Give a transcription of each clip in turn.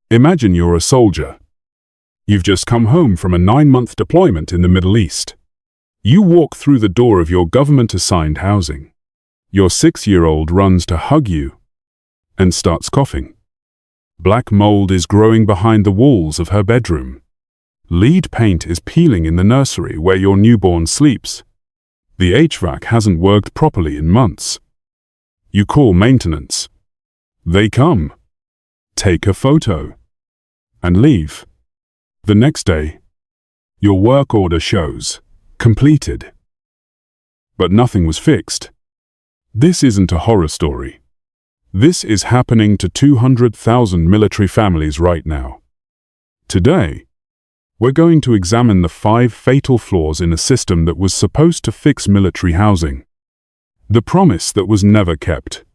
Imagine you're a soldier. You've just come home from a 9-month deployment in the Middle East. You walk through the door of your government-assigned housing. Your 6-year-old runs to hug you and starts coughing. Black mold is growing behind the walls of her bedroom. Lead paint is peeling in the nursery where your newborn sleeps. The HVAC hasn't worked properly in months. You call maintenance. They come, take a photo, and leave. The next day, your work order shows completed. But nothing was fixed. This isn't a horror story. This is happening to 200,000 military families right now. Today, we're going to examine the 5 fatal flaws in a system that was supposed to fix military housing. The promise that was never kept.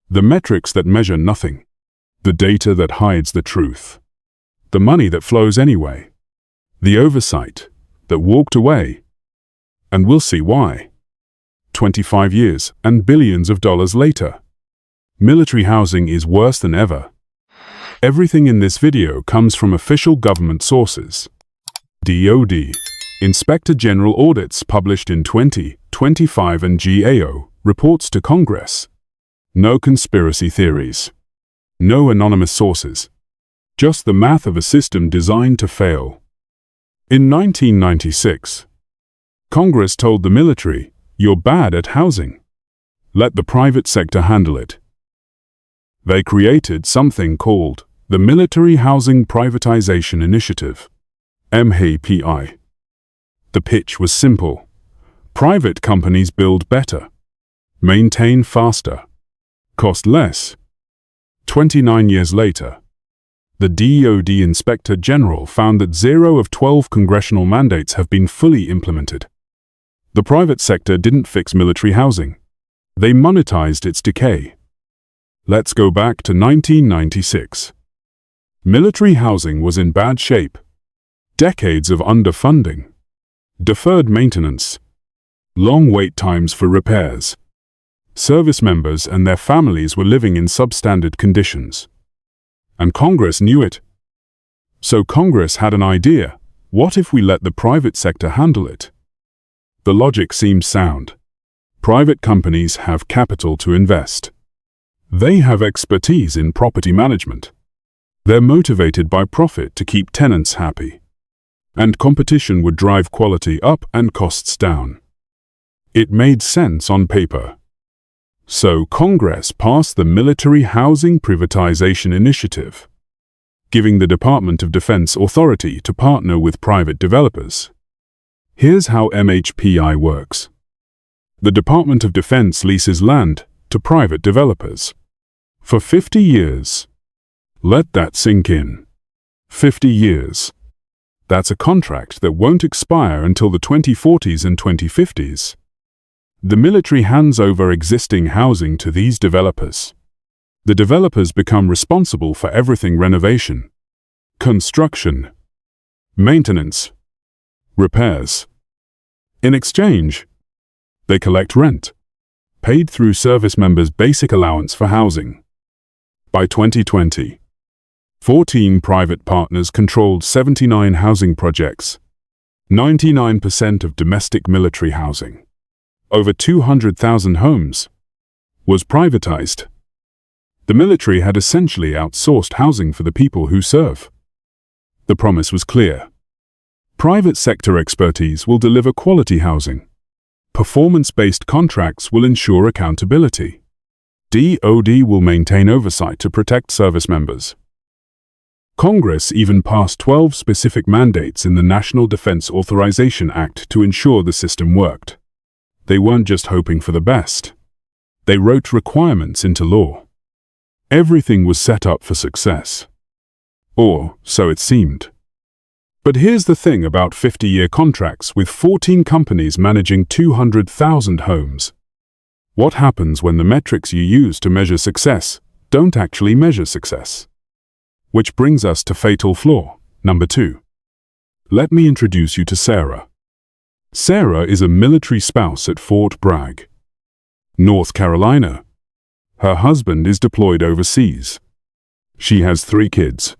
The metrics that measure nothing. The data that hides the truth. The money that flows anyway. The oversight that walked away. And we'll see why. 25 years and billions of dollars later. Military housing is worse than ever. Everything in this video comes from official government sources. DoD Inspector General audits published in 2025 and GAO reports to Congress. No conspiracy theories. No anonymous sources. Just the math of a system designed to fail. In 1996, Congress told the military, "You're bad at housing. Let the private sector handle it." They created something called the Military Housing Privatization Initiative, MHPI. The pitch was simple. Private companies build better, maintain faster, cost less. 29 years later, the DoD Inspector General found that 0 of 12 congressional mandates have been fully implemented. The private sector didn't fix military housing. They monetized its decay. Let's go back to 1996. Military housing was in bad shape. Decades of underfunding, deferred maintenance, long wait times for repairs. Service members and their families were living in substandard conditions. And Congress knew it. So Congress had an idea. What if we let the private sector handle it? The logic seems sound. Private companies have capital to invest. They have expertise in property management. They're motivated by profit to keep tenants happy. And competition would drive quality up and costs down. It made sense on paper. So Congress passed the Military Housing Privatization Initiative, giving the Department of Defense authority to partner with private developers. Here's how MHPI works. The Department of Defense leases land to private developers for 50 years. Let that sink in. 50 years. That's a contract that won't expire until the 2040s and 2050s. The military hands over existing housing to these developers. The developers become responsible for everything: renovation, construction, maintenance, repairs. In exchange, they collect rent, paid through service members' basic allowance for housing. By 2020, 14 private partners controlled 79 housing projects, 99% of domestic military housing. Over 200,000 homes was privatized. The military had essentially outsourced housing for the people who serve. The promise was clear. Private sector expertise will deliver quality housing. Performance-based contracts will ensure accountability. DoD will maintain oversight to protect service members. Congress even passed 12 specific mandates in the National Defense Authorization Act to ensure the system worked. They weren't just hoping for the best. They wrote requirements into law. Everything was set up for success. Or so it seemed. But here's the thing about 50-year contracts with 14 companies managing 200,000 homes. What happens when the metrics you use to measure success don't actually measure success? Which brings us to fatal flaw number 2. Let me introduce you to Sarah. Sarah is a military spouse at Fort Bragg, North Carolina. Her husband is deployed overseas. She has 3 kids,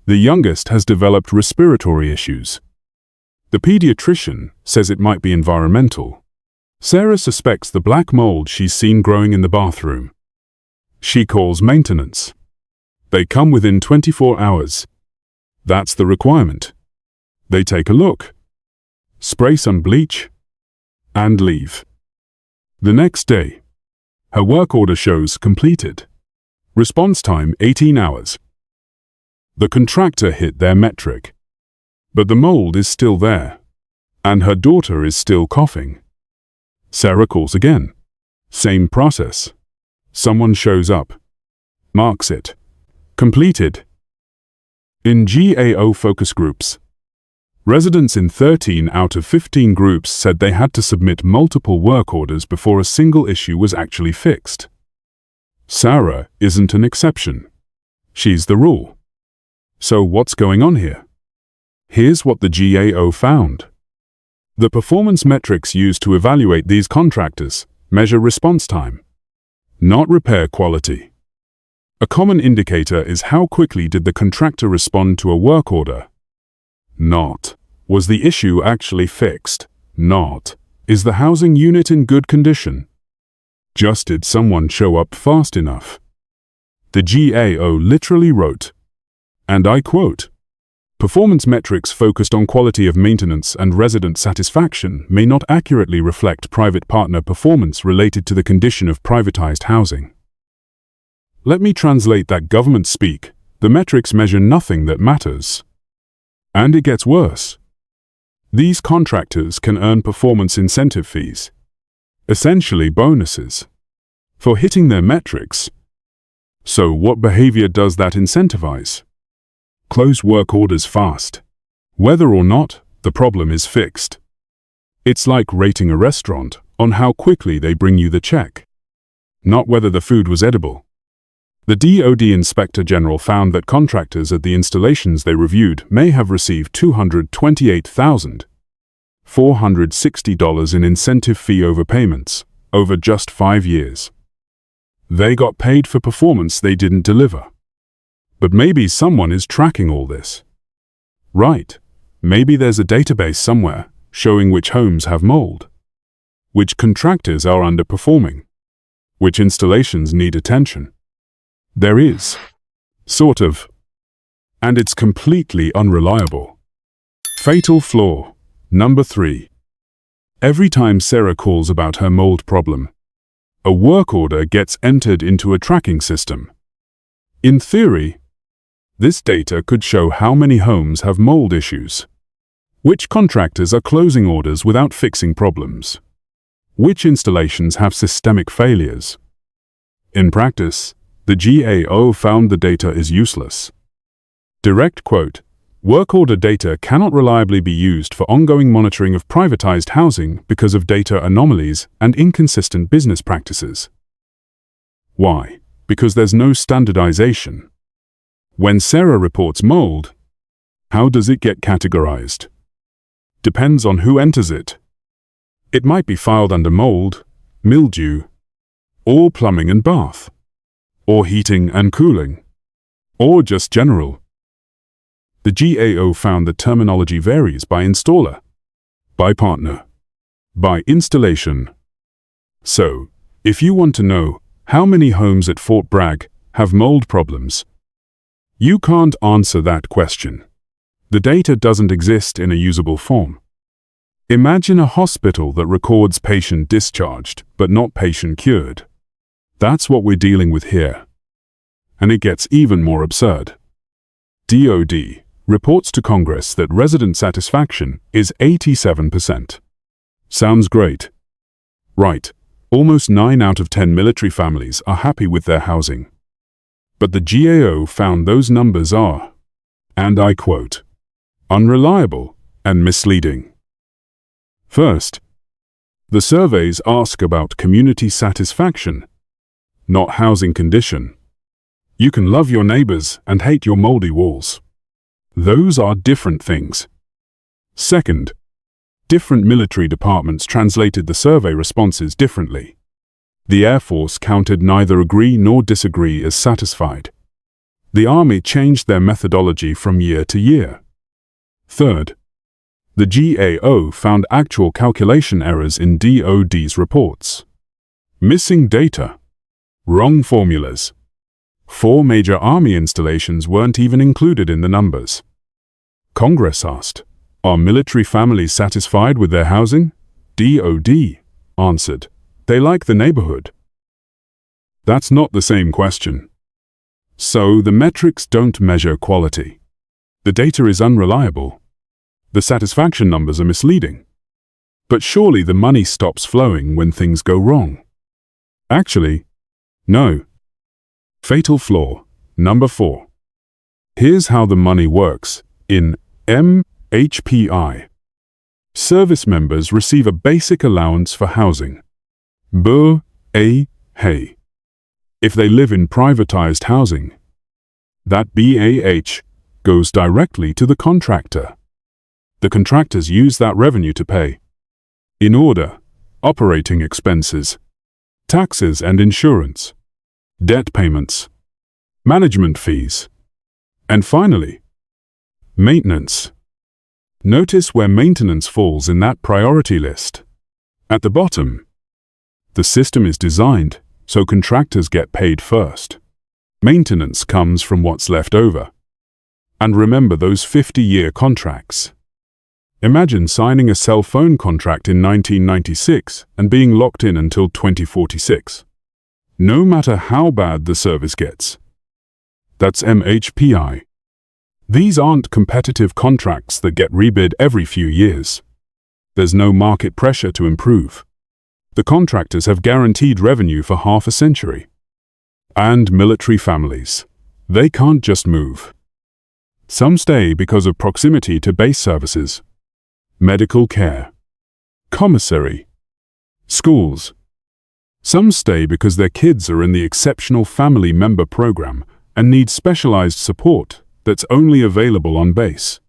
The youngest has developed respiratory issues. The pediatrician says it might be environmental. Sarah suspects the black mold she's seen growing in the bathroom. She calls maintenance. They come within 24 hours. That's the requirement. They take a look, spray some bleach, and leave. The next day, her work order shows completed. Response time 18 hours. The contractor hit their metric. But the mold is still there, and her daughter is still coughing. Sarah calls again. Same process. Someone shows up, marks it. Completed. In GAO focus groups, residents in 13 out of 15 groups said they had to submit multiple work orders before a single issue was actually fixed. Sarah isn't an exception. She's the rule. So what's going on here? Here's what the GAO found. The performance metrics used to evaluate these contractors measure response time, not repair quality. A common indicator is how quickly did the contractor respond to a work order. Not, was the issue actually fixed? Not, is the housing unit in good condition? Just did someone show up fast enough? The GAO literally wrote, and I quote, "Performance metrics focused on quality of maintenance and resident satisfaction may not accurately reflect private partner performance related to the condition of privatized housing." Let me translate that government speak. The metrics measure nothing that matters. And it gets worse. These contractors can earn performance incentive fees, essentially bonuses, for hitting their metrics. So what behavior does that incentivize? Close work orders fast. Whether or not the problem is fixed. It's like rating a restaurant on how quickly they bring you the check, not whether the food was edible. The DoD Inspector General found that contractors at the installations they reviewed may have received $228,460 in incentive fee overpayments over just 5 years. They got paid for performance they didn't deliver. But maybe someone is tracking all this. Right, maybe there's a database somewhere showing which homes have mold, which contractors are underperforming, which installations need attention. There is. Sort of. And it's completely unreliable. Fatal flaw. Number 3. Every time Sarah calls about her mold problem, a work order gets entered into a tracking system. In theory, this data could show how many homes have mold issues, which contractors are closing orders without fixing problems, which installations have systemic failures. In practice, the GAO found the data is useless. Direct quote, "Work order data cannot reliably be used for ongoing monitoring of privatized housing because of data anomalies and inconsistent business practices." Why? Because there's no standardization. When Sarah reports mold, how does it get categorized? Depends on who enters it. It might be filed under mold, mildew, or plumbing and bath, or heating and cooling, or just general. The GAO found the terminology varies by installer, by partner, by installation. So, if you want to know how many homes at Fort Bragg have mold problems, you can't answer that question. The data doesn't exist in a usable form. Imagine a hospital that records patient discharged, but not patient cured. That's what we're dealing with here. And it gets even more absurd. DoD reports to Congress that resident satisfaction is 87%. Sounds great. Right, almost 9 out of 10 military families are happy with their housing. But the GAO found those numbers are, and I quote, unreliable and misleading. First, the surveys ask about community satisfaction, not housing condition. You can love your neighbors and hate your moldy walls. Those are different things. Second, different military departments translated the survey responses differently. The Air Force counted neither agree nor disagree as satisfied. The Army changed their methodology from year to year. Third, the GAO found actual calculation errors in DoD's reports. Missing data. Wrong formulas. 4 major Army installations weren't even included in the numbers. Congress asked, "Are military families satisfied with their housing?" DoD answered, "They like the neighborhood." That's not the same question. So the metrics don't measure quality. The data is unreliable. The satisfaction numbers are misleading. But surely the money stops flowing when things go wrong. Actually, no. Fatal flaw, number 4. Here's how the money works in MHPI. Service members receive a basic allowance for housing. BAH. If they live in privatized housing, that BAH goes directly to the contractor. The contractors use that revenue to pay, in order, operating expenses, taxes and insurance, debt payments, management fees, and finally, maintenance. Notice where maintenance falls in that priority list. At the bottom, the system is designed so contractors get paid first. Maintenance comes from what's left over. And remember those 50-year contracts. Imagine signing a cell phone contract in 1996 and being locked in until 2046. No matter how bad the service gets. That's MHPI. These aren't competitive contracts that get rebid every few years. There's no market pressure to improve. The contractors have guaranteed revenue for half a century. And military families. They can't just move. Some stay because of proximity to base services, medical care, commissary, schools. Some stay because their kids are in the Exceptional Family Member Program and need specialized support that's only available on base.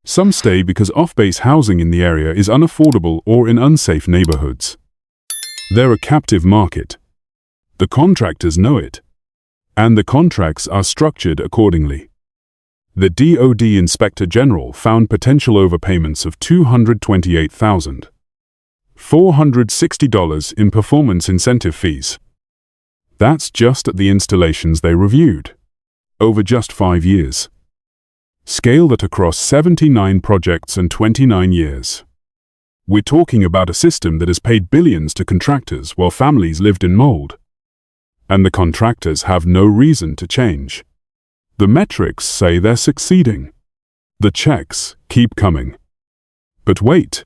Some stay because off-base housing in the area is unaffordable or in unsafe neighborhoods. They're a captive market. The contractors know it, and the contracts are structured accordingly. The DoD Inspector General found potential overpayments of $228,460 in performance incentive fees. That's just at the installations they reviewed, over just 5 years. Scale that across 79 projects and 29 years. We're talking about a system that has paid billions to contractors while families lived in mold. And the contractors have no reason to change. The metrics say they're succeeding. The checks keep coming. But wait,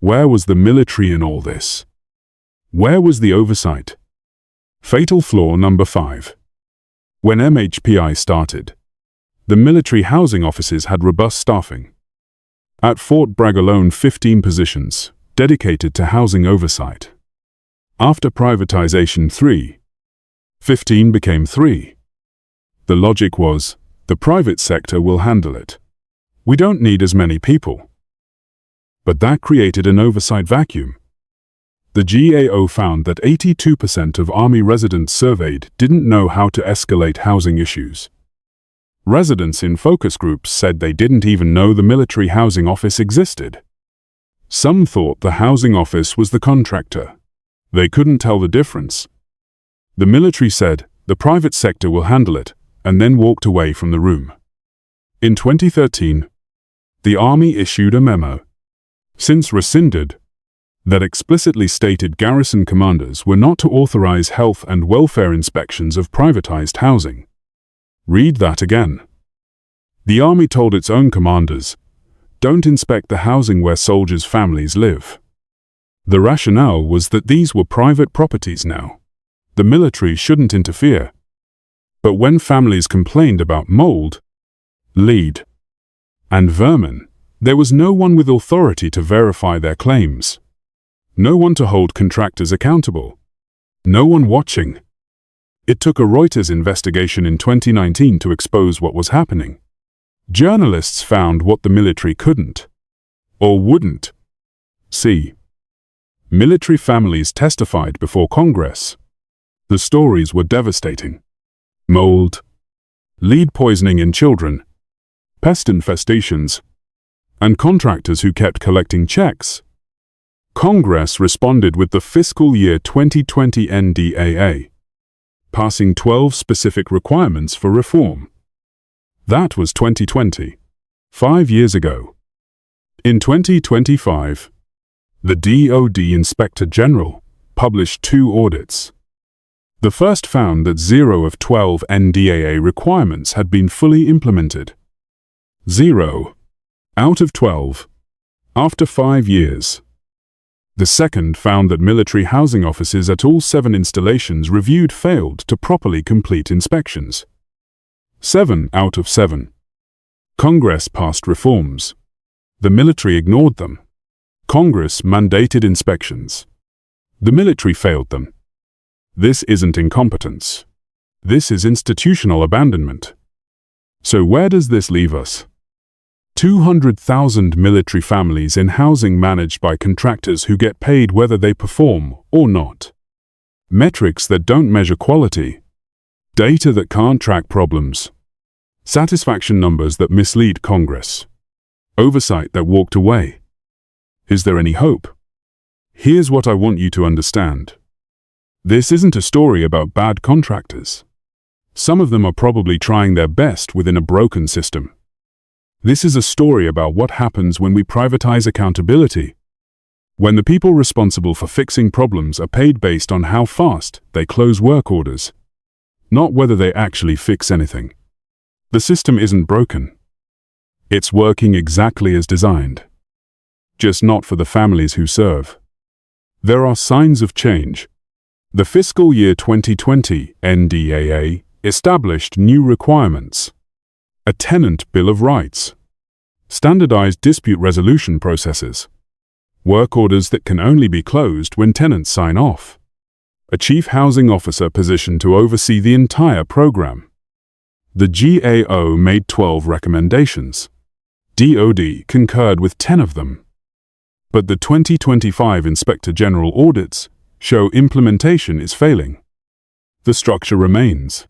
where was the military in all this? Where was the oversight? Fatal flaw number 5. When MHPI started, the military housing offices had robust staffing. At Fort Bragg alone, 15 positions dedicated to housing oversight. After privatization 15 became 3. The logic was, the private sector will handle it. We don't need as many people. But that created an oversight vacuum. The GAO found that 82% of Army residents surveyed didn't know how to escalate housing issues. Residents in focus groups said they didn't even know the military housing office existed. Some thought the housing office was the contractor. They couldn't tell the difference. The military said, the private sector will handle it, and then walked away from the room. In 2013, the Army issued a memo, since rescinded, that explicitly stated garrison commanders were not to authorize health and welfare inspections of privatized housing. Read that again. The Army told its own commanders, don't inspect the housing where soldiers' families live. The rationale was that these were private properties now. The military shouldn't interfere. But when families complained about mold, lead, and vermin, there was no one with authority to verify their claims. No one to hold contractors accountable. No one watching. It took a Reuters investigation in 2019 to expose what was happening. Journalists found what the military couldn't, or wouldn't, see. Military families testified before Congress. The stories were devastating. Mold, lead poisoning in children, pest infestations, and contractors who kept collecting checks. Congress responded with the fiscal year 2020 NDAA, passing 12 specific requirements for reform. That was 2020, 5 years ago. In 2025, the DoD Inspector General published 2 audits. The first found that 0 of 12 NDAA requirements had been fully implemented. 0 out of 12, after 5 years. The second found that military housing offices at all 7 installations reviewed failed to properly complete inspections. 7 out of 7. Congress passed reforms. The military ignored them. Congress mandated inspections. The military failed them. This isn't incompetence. This is institutional abandonment. So where does this leave us? 200,000 military families in housing managed by contractors who get paid whether they perform or not. Metrics that don't measure quality. Data that can't track problems. Satisfaction numbers that mislead Congress. Oversight that walked away. Is there any hope? Here's what I want you to understand. This isn't a story about bad contractors. Some of them are probably trying their best within a broken system. This is a story about what happens when we privatize accountability. When the people responsible for fixing problems are paid based on how fast they close work orders, not whether they actually fix anything. The system isn't broken. It's working exactly as designed. Just not for the families who serve. There are signs of change. The fiscal year 2020 NDAA established new requirements. A tenant bill of rights. Standardized dispute resolution processes. Work orders that can only be closed when tenants sign off. A chief housing officer positioned to oversee the entire program. The GAO made 12 recommendations. DoD concurred with 10 of them. But the 2025 Inspector General audits show implementation is failing. The structure remains.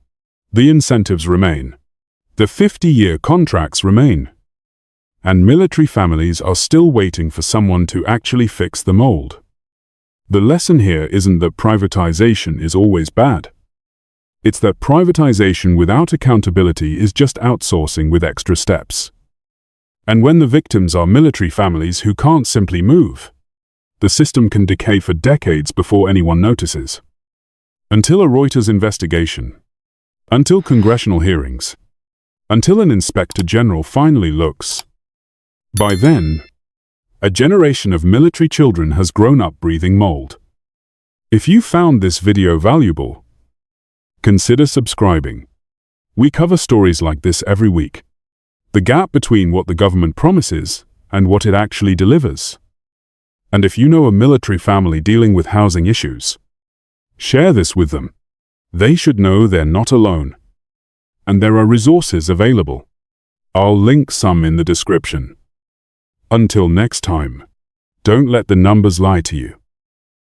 The incentives remain. The 50-year contracts remain. And military families are still waiting for someone to actually fix the mold. The lesson here isn't that privatization is always bad. It's that privatization without accountability is just outsourcing with extra steps. And when the victims are military families who can't simply move, the system can decay for decades before anyone notices. Until a Reuters investigation. Until congressional hearings. Until an Inspector General finally looks. By then, a generation of military children has grown up breathing mold. If you found this video valuable, consider subscribing. We cover stories like this every week. The gap between what the government promises and what it actually delivers. And if you know a military family dealing with housing issues, share this with them. They should know they're not alone. And there are resources available. I'll link some in the description. Until next time, don't let the numbers lie to you.